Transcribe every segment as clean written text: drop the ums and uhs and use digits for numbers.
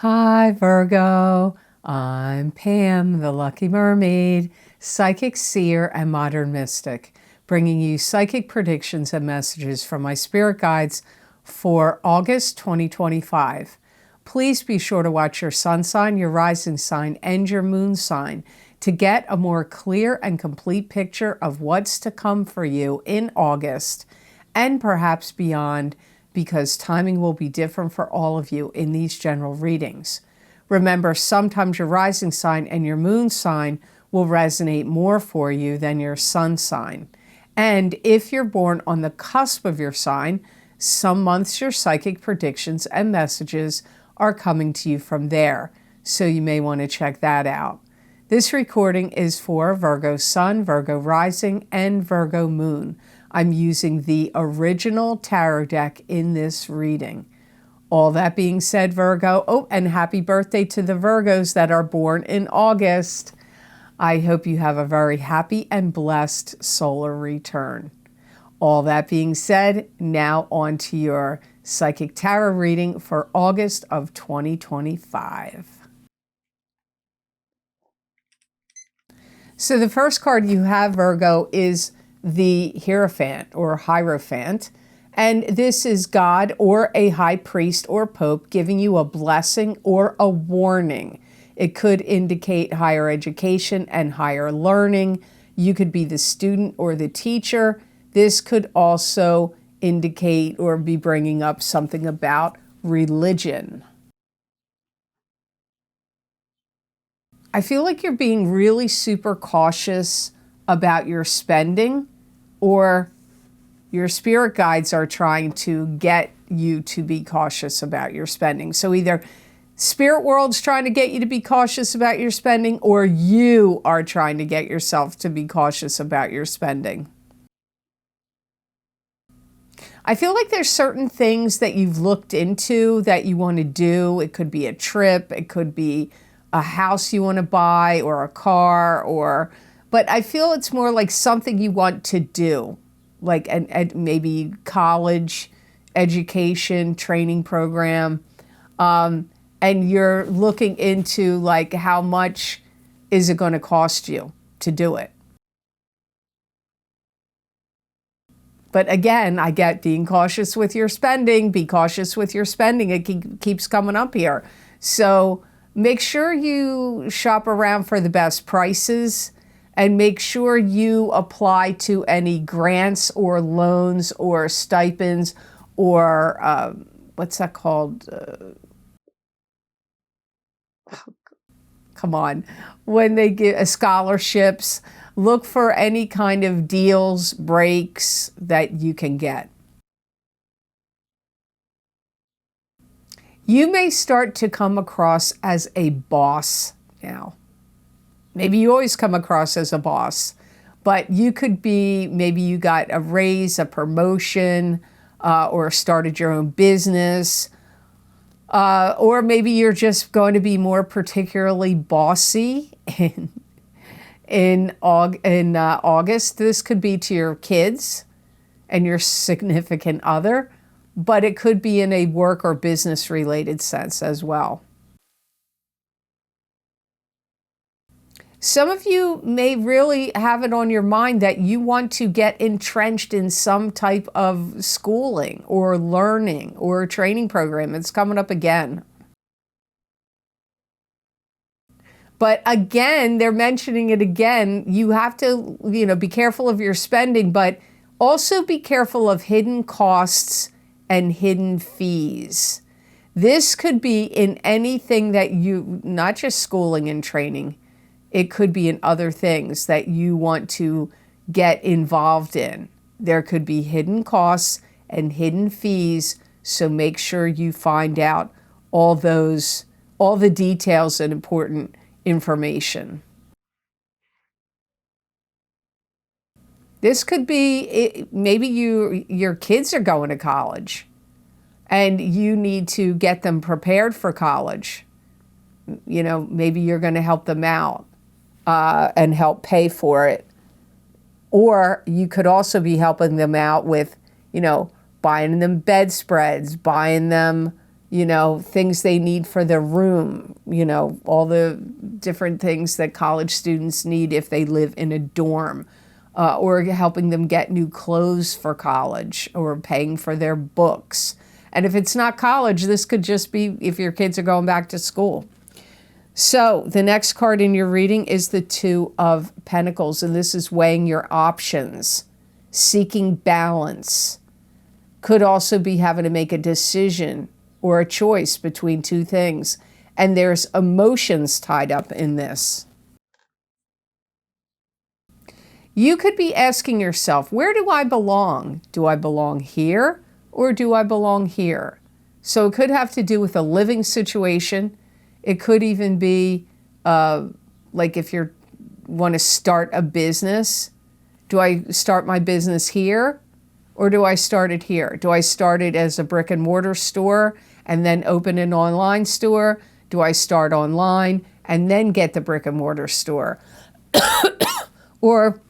Hi Virgo, I'm Pam, the Lucky Mermaid, psychic seer and modern mystic, bringing you psychic predictions and messages from my spirit guides for August 2025. Please be sure to watch your sun sign, your rising sign, and your moon sign to get a more clear and complete picture of what's to come for you in August and perhaps beyond, because timing will be different for all of you in these general readings. Remember, sometimes your rising sign and your moon sign will resonate more for you than your sun sign. And if you're born on the cusp of your sign, some months your psychic predictions and messages are coming to you from there, so you may want to check that out. This recording is for Virgo Sun, Virgo Rising, and Virgo Moon. I'm using the original tarot deck in this reading. All that being said, Virgo, and happy birthday to the Virgos that are born in August. I hope you have a very happy and blessed solar return. All that being said, now on to your psychic tarot reading for August of 2025. So the first card you have, Virgo, is the Hierophant or Hierophant. And this is God or a high priest or pope giving you a blessing or a warning. It could indicate higher education and higher learning. You could be the student or the teacher. This could also indicate or be bringing up something about religion. I feel like you're being really super cautious about your spending, or your spirit guides are trying to get you to be cautious about your spending. So either spirit world's trying to get you to be cautious about your spending, or you are trying to get yourself to be cautious about your spending. I feel like there's certain things that you've looked into that you want to do. It could be a trip, it could be a house you want to buy, or a car, but I feel it's more like something you want to do, like maybe college, education, training program, and you're looking into like how much is it going to cost you to do it. But again, I get being cautious with your spending. Be cautious with your spending. It keeps coming up here. So make sure you shop around for the best prices, and make sure you apply to any grants or loans or stipends or what's that called? Come on. When they give scholarships, look for any kind of deals, breaks that you can get. You may start to come across as a boss now. Maybe you always come across as a boss, but you could be, maybe you got a raise, a promotion, or started your own business, or maybe you're just going to be more particularly bossy in August. This could be to your kids and your significant other, but it could be in a work or business related sense as well. Some of you may really have it on your mind that you want to get entrenched in some type of schooling or learning or training program. It's coming up again. But again, they're mentioning it again. You have to, be careful of your spending, but also be careful of hidden costs and hidden fees. This could be in anything that not just schooling and training. It could be in other things that you want to get involved in. There could be hidden costs and hidden fees, so make sure you find out all the details and important information. This could be, maybe your kids are going to college and you need to get them prepared for college. Maybe you're going to help them out. And help pay for it. Or you could also be helping them out with, buying them bedspreads, buying them, things they need for their room, all the different things that college students need if they live in a dorm, or helping them get new clothes for college or paying for their books. And if it's not college, this could just be if your kids are going back to school. So the next card in your reading is the Two of Pentacles, and this is weighing your options, seeking balance. Could also be having to make a decision or a choice between two things. And there's emotions tied up in this. You could be asking yourself, where do I belong? Do I belong here or do I belong here? So it could have to do with a living situation. It could even be like if you want to start a business. Do I start my business here or do I start it here? Do I start it as a brick and mortar store and then open an online store? Do I start online and then get the brick and mortar store? Or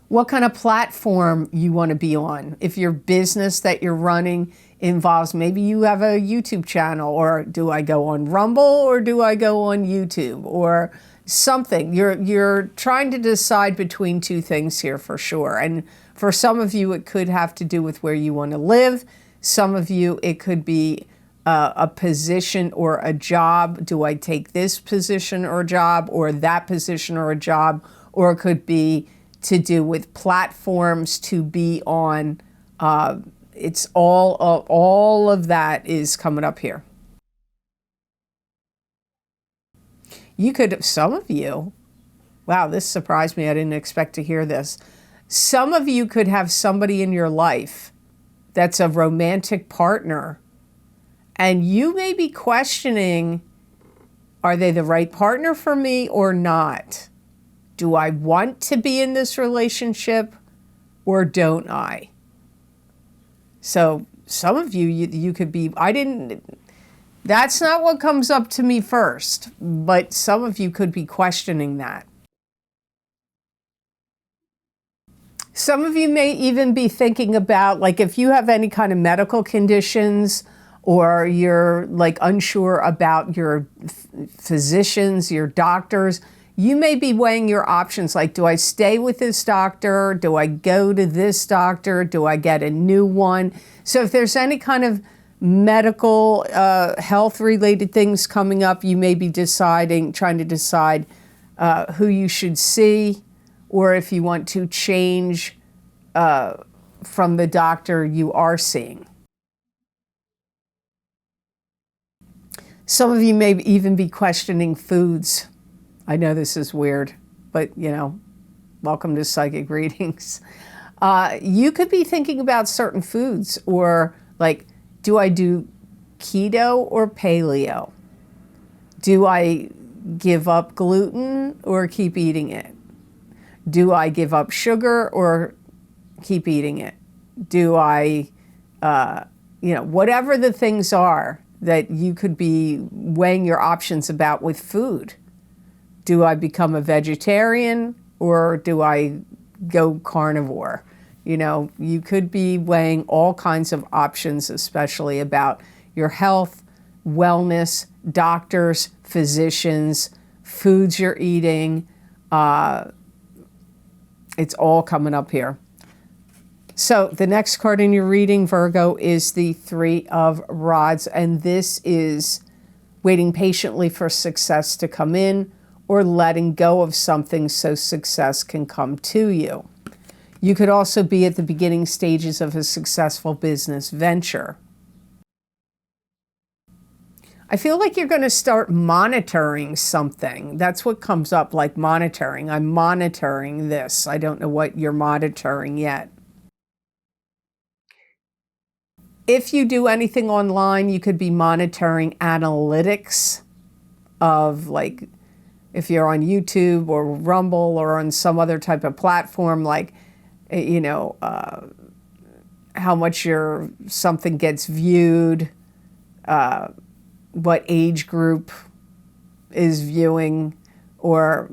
what kind of platform you want to be on. If your business that you're running involves, maybe you have a YouTube channel, or do I go on Rumble or do I go on YouTube or something? You're trying to decide between two things here for sure. And for some of you, it could have to do with where you want to live. Some of you, it could be a position or a job. Do I take this position or job or that position or a job? Or it could be to do with platforms to be on. It's all of that is coming up here. You could, some of you, wow, this surprised me. I didn't expect to hear this. Some of you could have somebody in your life that's a romantic partner, and you may be questioning, are they the right partner for me or not? Do I want to be in this relationship or don't I? So some of you could be, that's not what comes up to me first, but some of you could be questioning that. Some of you may even be thinking about, like, if you have any kind of medical conditions or you're like unsure about your physicians, your doctors, you may be weighing your options, like, do I stay with this doctor? Do I go to this doctor? Do I get a new one? So if there's any kind of medical, health-related things coming up, you may be trying to decide who you should see, or if you want to change from the doctor you are seeing. Some of you may even be questioning foods. I know this is weird, but welcome to psychic readings. You could be thinking about certain foods, or like, do I do keto or paleo? Do I give up gluten or keep eating it? Do I give up sugar or keep eating it? Do I, whatever the things are that you could be weighing your options about with food. Do I become a vegetarian or do I go carnivore? You could be weighing all kinds of options, especially about your health, wellness, doctors, physicians, foods you're eating. It's all coming up here. So the next card in your reading, Virgo, is the Three of Rods, and this is waiting patiently for success to come in or letting go of something so success can come to you. You could also be at the beginning stages of a successful business venture. I feel like you're going to start monitoring something. That's what comes up, like monitoring. I'm monitoring this. I don't know what you're monitoring yet. If you do anything online, you could be monitoring analytics of, like, if you're on YouTube or Rumble or on some other type of platform, like, how much something gets viewed, what age group is viewing or,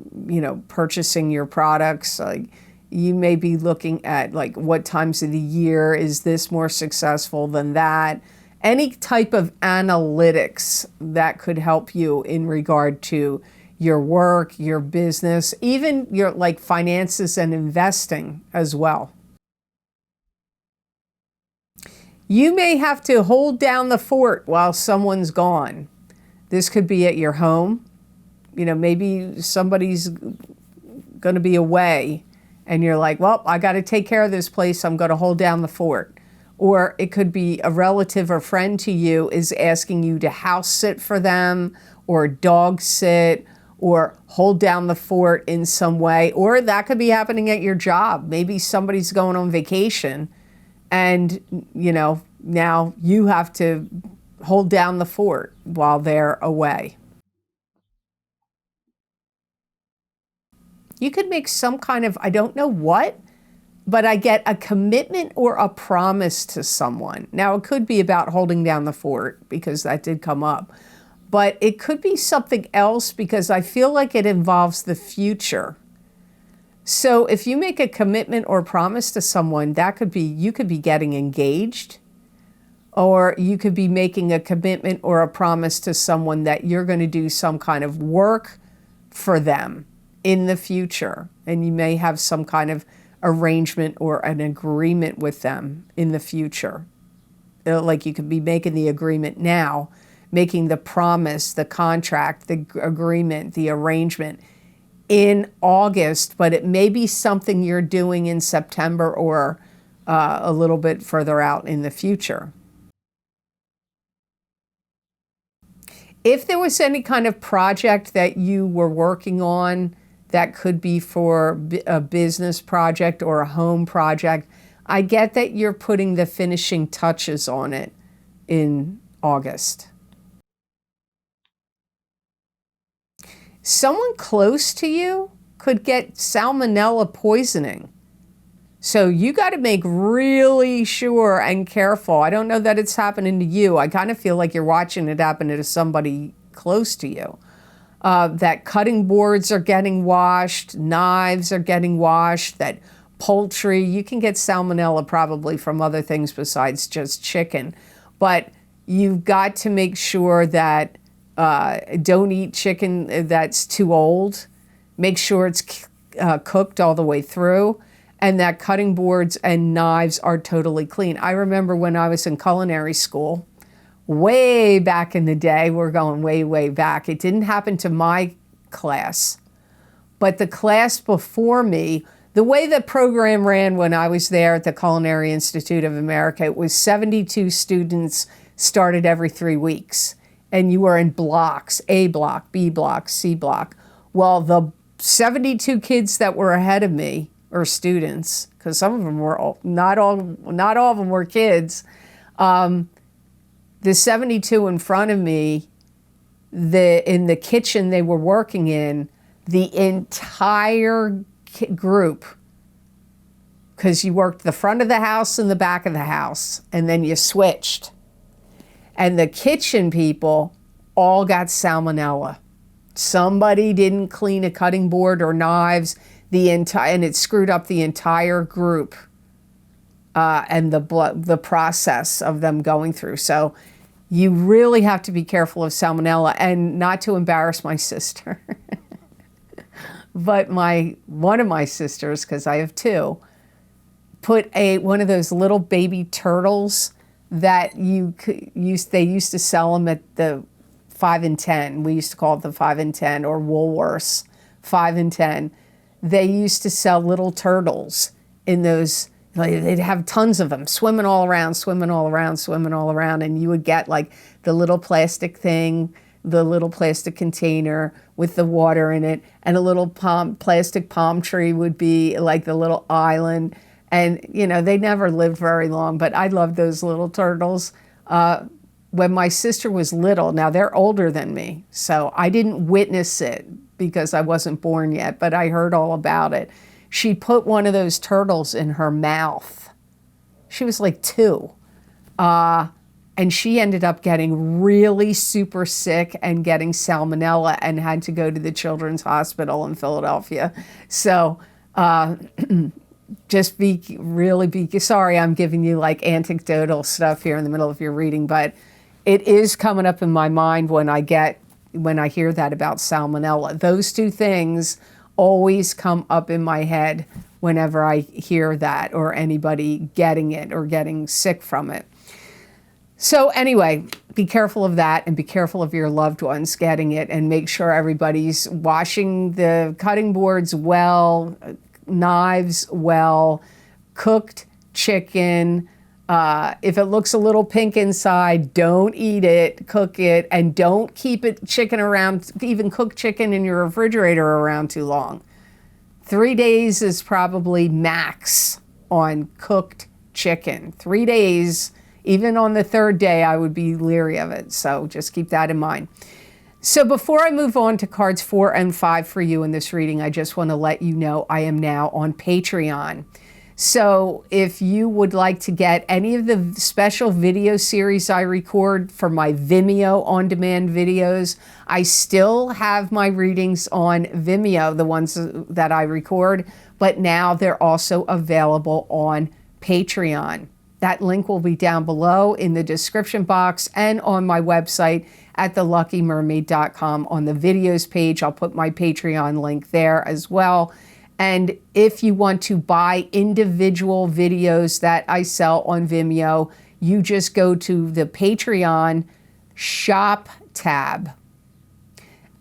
purchasing your products. Like, you may be looking at, like, what times of the year is this more successful than that. any type of analytics that could help you in regard to your work, your business, even your like finances and investing as well. You may have to hold down the fort while someone's gone. This could be at your home. You know, maybe somebody's going to be away and you're like, well, I got to take care of this place. I'm going to hold down the fort. Or it could be a relative or friend to you is asking you to house sit for them or dog sit or hold down the fort in some way. Or that could be happening at your job. Maybe somebody's going on vacation and, you know, now you have to hold down the fort while they're away. You could make some kind of, I don't know what, but I get a commitment or a promise to someone. Now, it could be about holding down the fort because that did come up, but it could be something else because I feel like it involves the future. So if you make a commitment or promise to someone, that could be, you could be getting engaged, or you could be making a commitment or a promise to someone that you're going to do some kind of work for them in the future. And you may have some kind of arrangement or an agreement with them in the future. Like you could be making the agreement now, making the promise, the contract, the agreement, the arrangement in August, but it may be something you're doing in September or a little bit further out in the future. If there was any kind of project that you were working on, that could be for a business project or a home project, I get that you're putting the finishing touches on it in August. Someone close to you could get salmonella poisoning. So you got to make really sure and careful. I don't know that it's happening to you. I kind of feel like you're watching it happen to somebody close to you. That cutting boards are getting washed, knives are getting washed, that poultry, you can get salmonella probably from other things besides just chicken. But you've got to make sure that don't eat chicken that's too old. Make sure it's cooked all the way through, and that cutting boards and knives are totally clean. I remember when I was in culinary school, way back in the day, we're going way, way back. It didn't happen to my class, but the class before me, the way the program ran when I was there at the Culinary Institute of America, it was 72 students started every 3 weeks. And you were in blocks, A block, B block, C block. Well, the 72 kids that were ahead of me, or students, because some of them were, not all of them were kids, the 72 in front of me, in the kitchen they were working in, the entire group, because you worked the front of the house and the back of the house, and then you switched. And the kitchen people all got salmonella. Somebody didn't clean a cutting board or knives, and it screwed up the entire group and the process of them going through. So you really have to be careful of salmonella, and not to embarrass my sister. But one of my sisters, because I have two, put one of those little baby turtles that they used to sell them at the 5 and 10. We used to call it the 5 and 10, or Woolworths 5 and 10. They used to sell little turtles in those. They'd have tons of them swimming all around, swimming all around, swimming all around, and you would get like the little plastic thing, the little plastic container with the water in it, and a little plastic palm tree would be like the little island. And, you know, they never lived very long, but I loved those little turtles. When my sister was little, now they're older than me, so I didn't witness it because I wasn't born yet, but I heard all about it. She put one of those turtles in her mouth. She was like 2. And she ended up getting really super sick and getting salmonella and had to go to the Children's Hospital in Philadelphia. So just sorry I'm giving you like anecdotal stuff here in the middle of your reading, but it is coming up in my mind when I hear that about salmonella. Those two things always come up in my head whenever I hear that, or anybody getting it or getting sick from it. So anyway, be careful of that, and be careful of your loved ones getting it, and make sure everybody's washing the cutting boards well, knives well, cooked chicken. If it looks a little pink inside, don't eat it, cook it, and don't keep chicken around, even cooked chicken in your refrigerator around too long. 3 days is probably max on cooked chicken. 3 days, even on the third day, I would be leery of it. So just keep that in mind. So before I move on to cards 4 and 5 for you in this reading, I just want to let you know I am now on Patreon. So if you would like to get any of the special video series I record for my Vimeo on-demand videos, I still have my readings on Vimeo, the ones that I record, but now they're also available on Patreon. That link will be down below in the description box and on my website at theluckymermaid.com. On the videos page, I'll put my Patreon link there as well. And if you want to buy individual videos that I sell on Vimeo, you just go to the Patreon shop tab.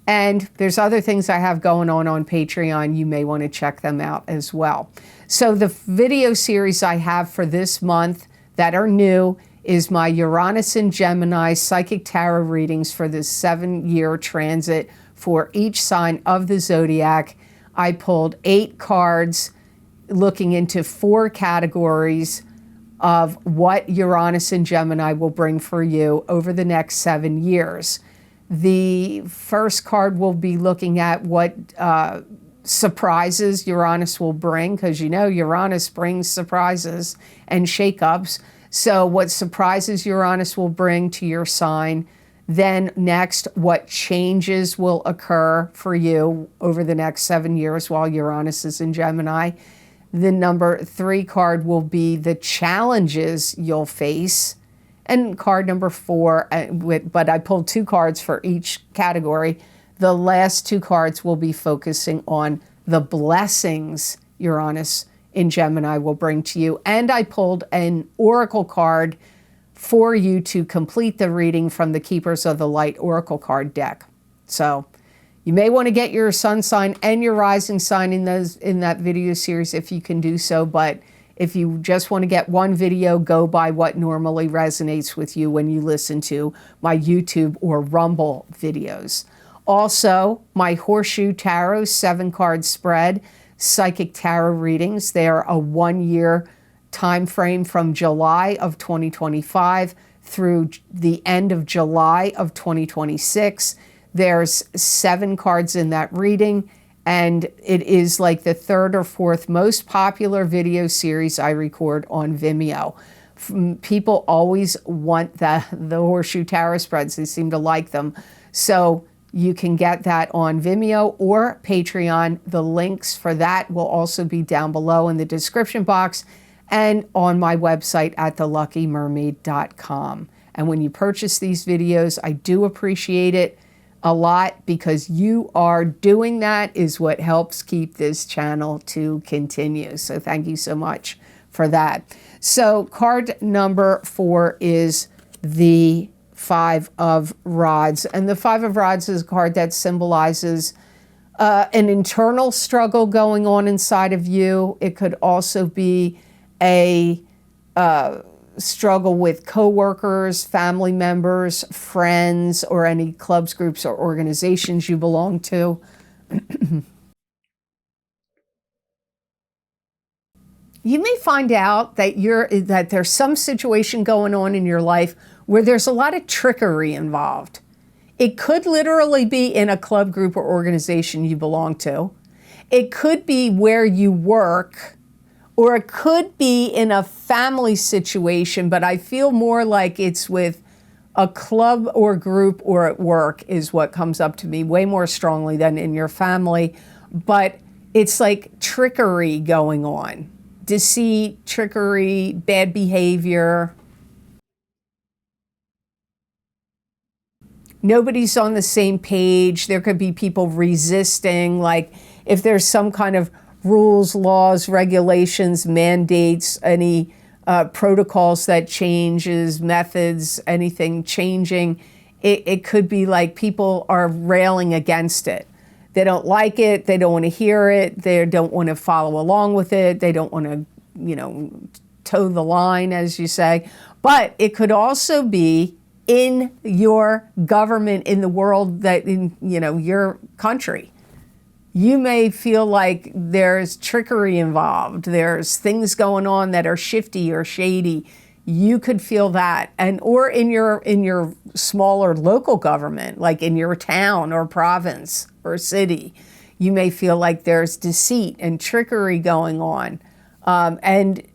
And there's other things I have going on Patreon. You may want to check them out as well. So the video series I have for this month that are new is my Uranus and Gemini Psychic Tarot readings for this 7-year transit for each sign of the zodiac. I pulled 8 cards looking into 4 categories of what Uranus and Gemini will bring for you over the next 7 years. The first card will be looking at what surprises Uranus will bring, because you know Uranus brings surprises and shakeups. So what surprises Uranus will bring to your sign. Then next, what changes will occur for you over the next 7 years while Uranus is in Gemini. The number 3 card will be the challenges you'll face. And card number 4, but I pulled 2 cards for each category. The last 2 cards will be focusing on the blessings Uranus in Gemini will bring to you. And I pulled an oracle card for you to complete the reading from the Keepers of the Light oracle card deck. So you may want to get your sun sign and your rising sign in that video series if you can do so, but if you just want to get one video, go by what normally resonates with you when you listen to my YouTube or Rumble videos. Also, my Horseshoe Tarot 7-card spread, Psychic Tarot readings. They are a 1-year time frame from July of 2025 through the end of July of 2026. There's 7 cards in that reading, and it is like the 3rd or 4th most popular video series I record on Vimeo. People always want the Horseshoe Tarot spreads. They seem to like them. So you can get that on Vimeo or Patreon. The links for that will also be down below in the description box and on my website at theluckymermaid.com. And when you purchase these videos, I do appreciate it a lot, because you are doing that is what helps keep this channel to continue. So thank you so much for that. So card number 4 is the 5 of Rods. And the 5 of Rods is a card that symbolizes an internal struggle going on inside of you. It could also be a struggle with coworkers, family members, friends, or any clubs, groups, or organizations you belong to. You may find out that there's some situation going on in your life where there's a lot of trickery involved. It could literally be in a club, group, or organization you belong to. It could be where you work, or it could be in a family situation, but I feel more like it's with a club or group or at work is what comes up to me way more strongly than in your family. But it's like trickery going on. deceit, trickery, bad behavior. Nobody's on the same page. There could be people resisting, like if there's some kind of rules, laws, regulations, mandates, any protocols that changes, methods, anything changing, it could be like people are railing against it. They don't like it, they don't want to hear it, they don't want to follow along with it, they don't want to, you know, toe the line, as you say. But it could also be in your government, in the world, that in, you know, your country. You may feel like there's trickery involved, there's things going on that are shifty or shady. You could feel that. And or in your smaller local government, like in your town or province or city, you may feel like there's deceit and trickery going on. And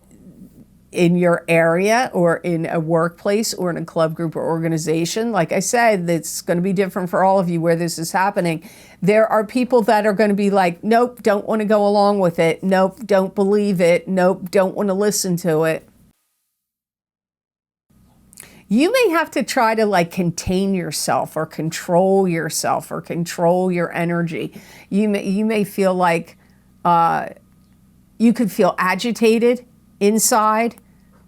in your area or in a workplace or in a club, group, or organization, like I said, it's going to be different for all of you where this is happening. There are people that are going to be like, nope, don't want to go along with it. Nope, don't believe it. Nope, don't want to listen to it. You may have to try to like contain yourself or control your energy. You may feel like you could feel agitated inside,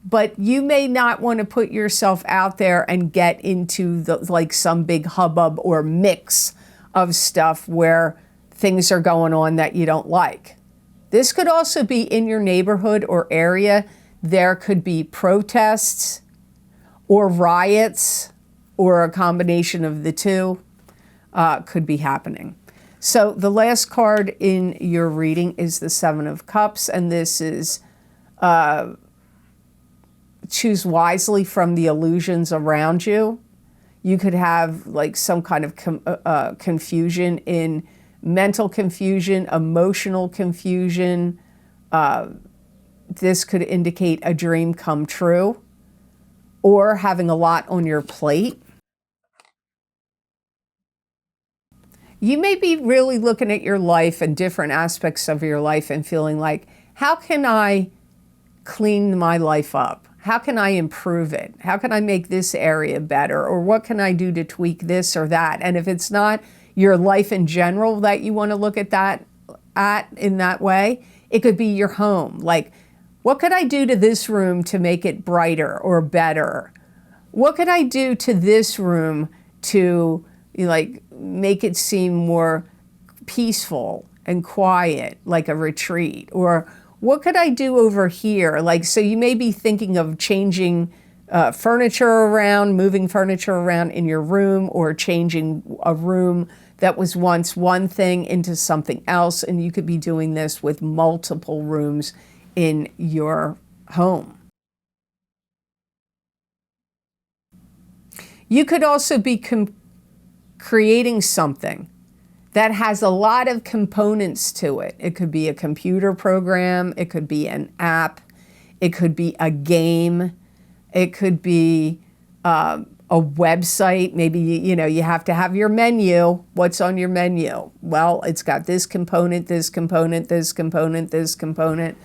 but you may not want to put yourself out there and get into the, like some big hubbub or mix of stuff where things are going on that you don't like. This could also be in your neighborhood or area. There could be protests or riots or a combination of the two could be happening. So the last card in your reading is the Seven of Cups, and this is choose wisely from the illusions around you. You could have like some kind of confusion, in mental confusion, emotional confusion. This could indicate a dream come true or having a lot on your plate. You may be really looking at your life and different aspects of your life and feeling like, how can I clean my life up? How can I improve it? How can I make this area better? Or what can I do to tweak this or that? And if it's not your life in general that you want to look at that in that way, it could be your home. Like, what could I do to this room to make it brighter or better? What could I do to this room to like make it seem more peaceful and quiet, like a retreat? Or what could I do over here? Like, so you may be thinking of changing furniture around, moving furniture around in your room, or changing a room that was once one thing into something else. And you could be doing this with multiple rooms in your home. You could also be creating something that has a lot of components to it. It could be a computer program, it could be an app, it could be a game, it could be a website. Maybe you have to have your menu. What's on your menu? Well, it's got this component, this component, this component, this component.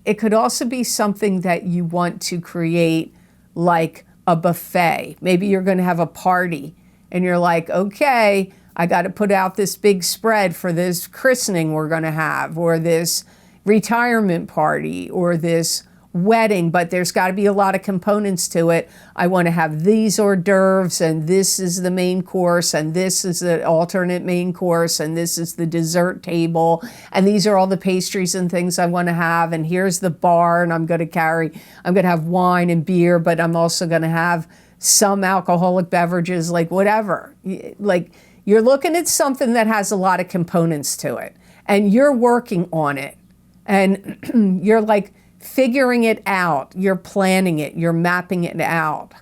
It could also be something that you want to create, like a buffet. Maybe you're going to have a party and you're like, okay, I got to put out this big spread for this christening we're going to have, or this retirement party, or this wedding, but there's got to be a lot of components to it. I want to have these hors d'oeuvres, and this is the main course, and this is the alternate main course, and this is the dessert table, and these are all the pastries and things I want to have, and here's the bar, and I'm going to have wine and beer, but I'm also going to have some alcoholic beverages, like whatever. Like, you're looking at something that has a lot of components to it, and you're working on it, and you're like figuring it out, you're planning it, you're mapping it out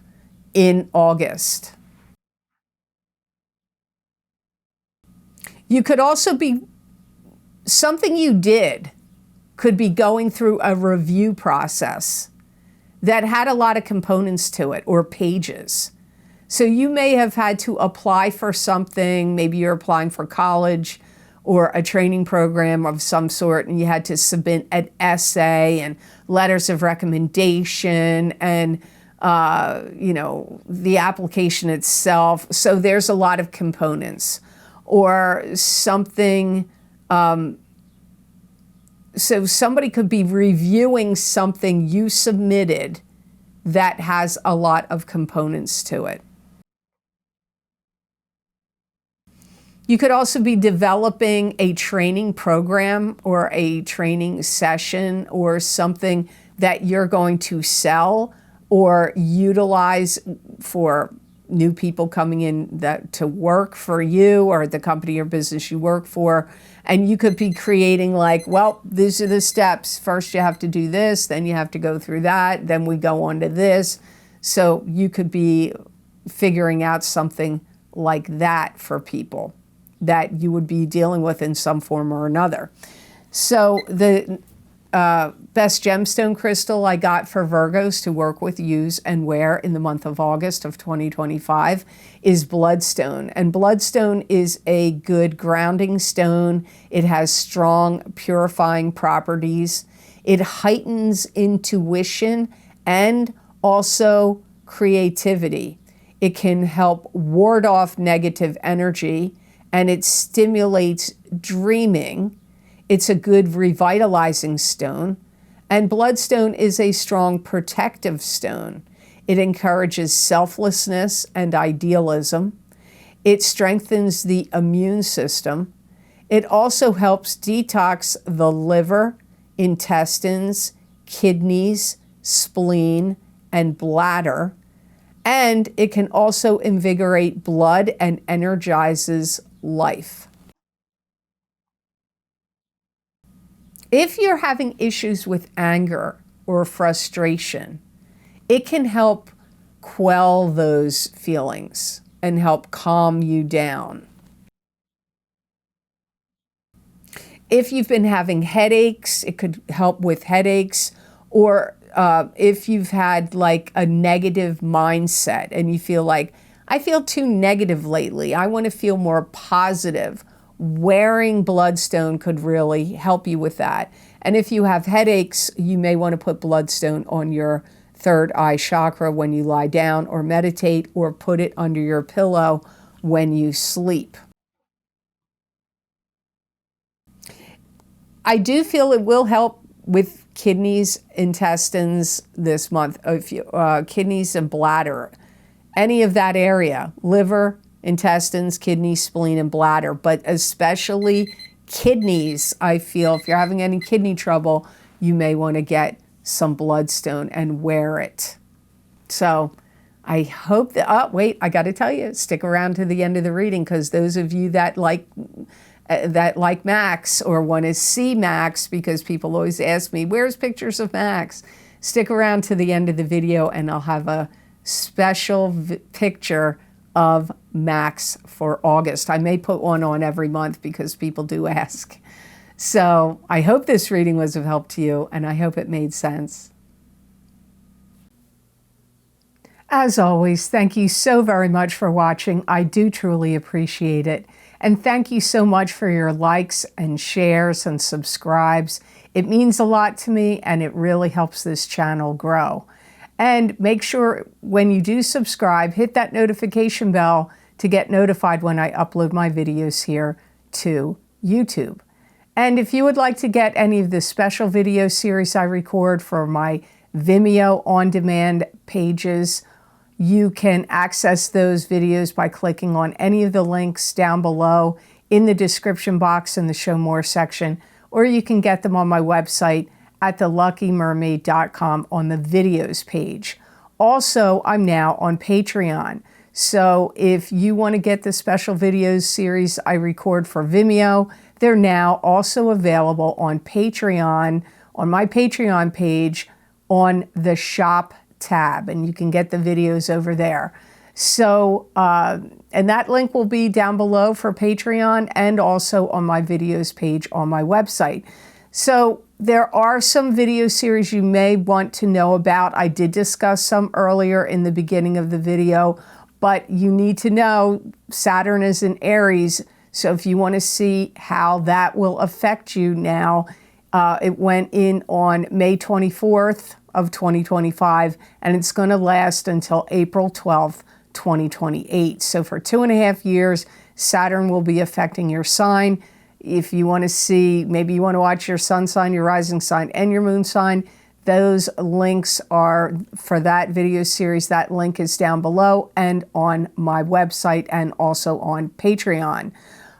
in August. You could also be, something you did could be going through a review process that had a lot of components to it, or pages. So you may have had to apply for something. Maybe you're applying for college, or a training program of some sort, and you had to submit an essay and letters of recommendation and the application itself. So there's a lot of components. Or something, so somebody could be reviewing something you submitted that has a lot of components to it. You could also be developing a training program or a training session or something that you're going to sell or utilize for new people coming in to work for you or the company or business you work for. And you could be creating like, well, these are the steps. First you have to do this, then you have to go through that, then we go on to this. So you could be figuring out something like that for people that you would be dealing with in some form or another. So the best gemstone crystal I got for Virgos to work with, use, and wear in the month of August of 2025 is bloodstone. And bloodstone is a good grounding stone. It has strong purifying properties. It heightens intuition and also creativity. It can help ward off negative energy, and it stimulates dreaming. It's a good revitalizing stone, and bloodstone is a strong protective stone. It encourages selflessness and idealism. It strengthens the immune system. It also helps detox the liver, intestines, kidneys, spleen, and bladder. And it can also invigorate blood and energizes life. If you're having issues with anger or frustration, it can help quell those feelings and help calm you down. If you've been having headaches, it could help with headaches. Or if you've had like a negative mindset and you feel like, I feel too negative lately, I want to feel more positive, wearing bloodstone could really help you with that. And if you have headaches, you may want to put bloodstone on your third eye chakra when you lie down or meditate, or put it under your pillow when you sleep. I do feel it will help with kidneys, intestines this month, kidneys and bladder, any of that area, liver, intestines, kidneys, spleen, and bladder, but especially kidneys. I feel if you're having any kidney trouble, you may want to get some bloodstone and wear it. So I hope that, oh, wait, I got to tell you, stick around to the end of the reading, because those of you that like Max or want to see Max, because people always ask me, where's pictures of Max? Stick around to the end of the video and I'll have a special picture of Max for August. I may put one on every month because people do ask. So I hope this reading was of help to you, and I hope it made sense. As always, thank you so very much for watching. I do truly appreciate it. And thank you so much for your likes and shares and subscribes. It means a lot to me, and it really helps this channel grow. And make sure when you do subscribe, hit that notification bell to get notified when I upload my videos here to YouTube. And if you would like to get any of the special video series I record for my Vimeo on-demand pages, you can access those videos by clicking on any of the links down below in the description box in the Show More section, or you can get them on my website at theluckymermaid.com on the videos page. Also, I'm now on Patreon. So if you want to get the special videos series I record for Vimeo, they're now also available on Patreon, on my Patreon page on the shop tab, and you can get the videos over there. So, and that link will be down below for Patreon and also on my videos page on my website. So there are some video series you may want to know about. I did discuss some earlier in the beginning of the video, but you need to know Saturn is in Aries, So if you want to see how that will affect you now, it went in on May 24th of 2025, and it's going to last until April 12th, 2028. So for 2.5 years, Saturn will be affecting your sign. If you want to see, maybe you want to watch your sun sign, your rising sign, and your moon sign, those links are for that video series. That link is down below and on my website and also on Patreon.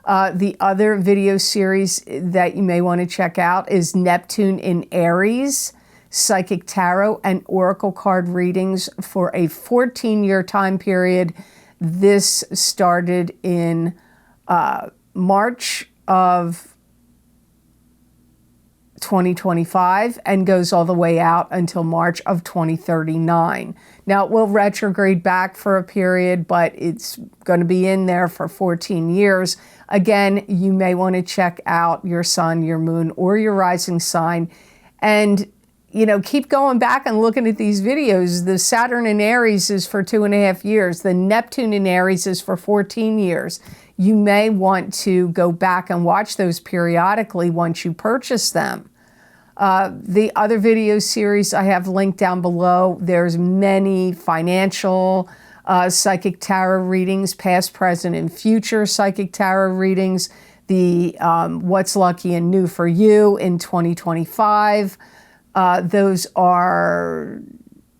The other video series that you may want to check out is Neptune in Aries, Psychic Tarot and Oracle card readings for a 14-year time period. This started in March of 2025 and goes all the way out until March of 2039. Now, it will retrograde back for a period, but it's going to be in there for 14 years. Again, you may want to check out your sun, your moon, or your rising sign, and keep going back and looking at these videos. The Saturn in Aries is for 2.5 years. The Neptune in Aries is for 14 years. You may want to go back and watch those periodically once you purchase them. The other video series I have linked down below. There's many financial psychic tarot readings, past, present, and future psychic tarot readings. The What's Lucky and New for You in 2025. Those are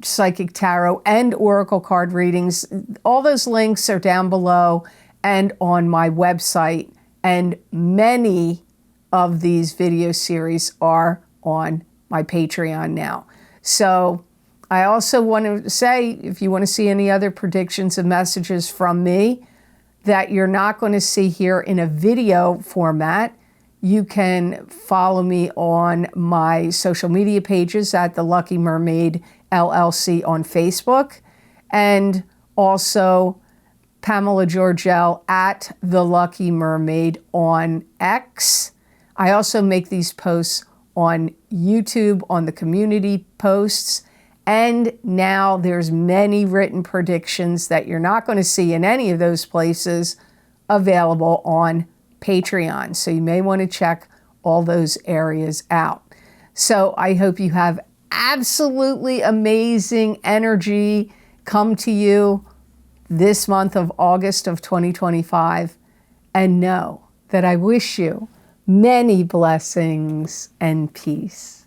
psychic tarot and oracle card readings. All those links are down below and on my website. And many of these video series are on my Patreon now. So I also want to say, if you want to see any other predictions and messages from me that you're not going to see here in a video format, you can follow me on my social media pages at the Lucky Mermaid LLC on Facebook, and also Pamela Georgel at the Lucky Mermaid on X. I also make these posts on YouTube, on the community posts, and now there's many written predictions that you're not going to see in any of those places available on Patreon. So you may want to check all those areas out. So I hope you have absolutely amazing energy come to you this month of August of 2025, and know that I wish you many blessings and peace.